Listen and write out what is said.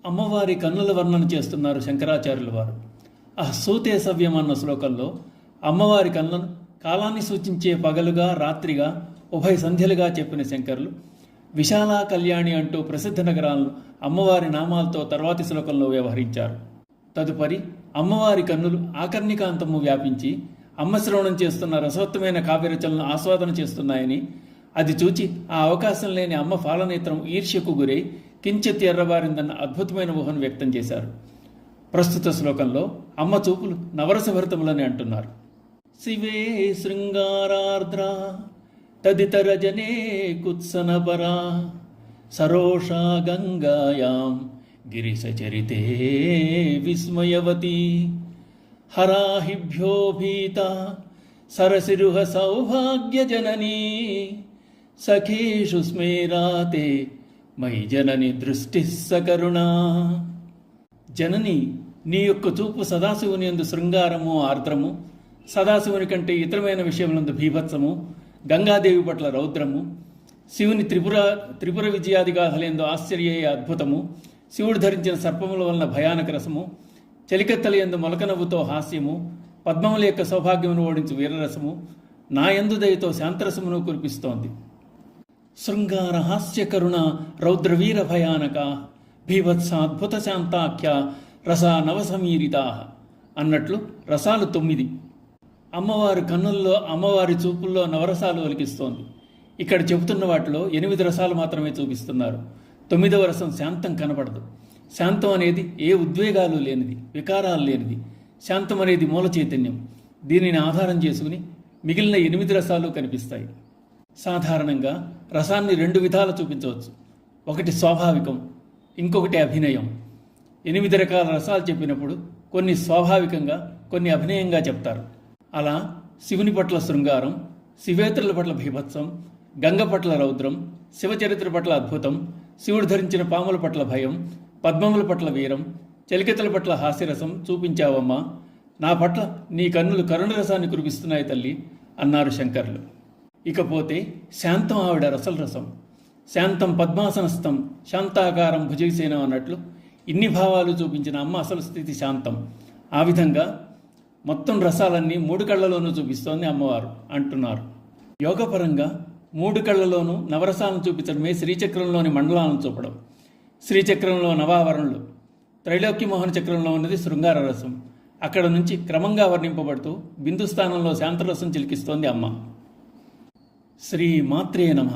అమ్మవారి కన్నుల వర్ణన చేస్తున్నారు శంకరాచార్యుల వారు. ఆ సూతే సవ్యం అన్న శ్లోకంలో అమ్మవారి కన్నులను కాలాన్ని సూచించే పగలుగా రాత్రిగా ఉభయ సంధ్యలుగా చెప్పిన శంకరులు విశాలా కళ్యాణి అంటూ ప్రసిద్ధ నగరాలను అమ్మవారి నామాలతో తర్వాతి శ్లోకంలో వ్యవహరించారు. తదుపరి అమ్మవారి కన్నులు ఆకర్ణికాంతము వ్యాపించి అమ్మ శ్రవణం చేస్తున్న రసవత్తమైన కావ్యరచనలను ఆస్వాదన చేస్తున్నాయని, అది చూచి ఆ అవకాశం లేని అమ్మ ఫాలనేత్రం ఈర్ష్యకు గురై కించిత్ ఎర్రబారిందన్న అద్భుతమైన ఊహను వ్యక్తం చేశారు. ప్రస్తుత శ్లోకంలో అమ్మ చూపులు నవరసభరితములని అంటున్నారు. శివే శృంగారార్ద్ర తదితర జనే కుత్సనపరా సరోషా గంగాయాం గిరిశచరితే విస్మయవతి హరాహిభ్యో భీత సరసిరుహ సౌభాగ్య జననీ సఖీషు స్మేరాతే మయి జనని దృష్టి సకరుణా. జనని, నీ యొక్క చూపు సదాశివుని యందు శృంగారము ఆర్ద్రము, సదాశివుని కంటే ఇతరమైన విషయములందు భీభత్సము, గంగాదేవి పట్ల రౌద్రము, శివుని త్రిపుర విజయాదిగాథలందు ఆశ్చర్య అద్భుతము, శివుడు ధరించిన సర్పముల వలన భయానక రసము, చెలికత్తల యందు మొలకనవ్వుతో హాస్యము, పద్మముల యొక్క సౌభాగ్యమును ఓడించు వీరరసము, నా యందు దయతో శాంతరసమును కురిపిస్తోంది. శృంగార హాస్య కరుణ రౌద్రవీర భయానక భీభత్సాద్భుత శాంతాఖ్య రస నవసమీరితా అన్నట్లు రసాలు 9. అమ్మవారి కన్నుల్లో అమ్మవారి చూపుల్లో నవరసాలు ఒలికిస్తోంది. ఇక్కడ చెబుతున్న వాటిలో 8 రసాలు మాత్రమే చూపిస్తున్నారు. 9వ రసం శాంతం కనపడదు. శాంతం అనేది ఏ ఉద్వేగాలు లేనిది, వికారాలు లేనిది. శాంతం అనేది మూల చైతన్యం. దీనిని ఆధారం చేసుకుని మిగిలిన 8 రసాలు కనిపిస్తాయి. సాధారణంగా రసాన్ని 2 విధాలు చూపించవచ్చు. ఒకటి స్వాభావికం, ఇంకొకటి అభినయం. 8 రకాల రసాలు చెప్పినప్పుడు కొన్ని స్వాభావికంగా, కొన్ని అభినయంగా చెప్తారు. అలా శివుని పట్ల శృంగారం, శివేతరుల పట్ల భీభత్సం, గంగ పట్ల రౌద్రం, శివచరిత్ర పట్ల అద్భుతం, శివుడు ధరించిన పాముల పట్ల భయం, పద్మముల పట్ల వీరం, చలికతల పట్ల హాస్యరసం చూపించావమ్మా. నా పట్ల నీ కన్నులు కరుణరసాన్ని కురిపిస్తున్నాయి తల్లి అన్నారు శంకరులు. ఇకపోతే శాంతం ఆవిడ రసల రసం. శాంతం పద్మాసనస్థం శాంతాకారం భుజగసేనం అన్నట్లు ఇన్ని భావాలు చూపించిన అమ్మ అసలు స్థితి శాంతం. ఆ విధంగా మొత్తం రసాలన్నీ 3 కళ్ళలోనూ చూపిస్తోంది అమ్మవారు అంటున్నారు. యోగపరంగా 3 కళ్ళలోనూ నవరసాలను చూపించడమే శ్రీచక్రంలోని మండలాలను చూపడం. శ్రీచక్రంలో నవావరణలు, త్రైలోక్య మోహన చక్రంలో ఉన్నది శృంగార రసం. అక్కడ నుంచి క్రమంగా వర్ణింపబడుతూ బిందు స్థానంలో శాంతరసం చిలికిస్తోంది అమ్మ. శ్రీ మాత్రే నమః.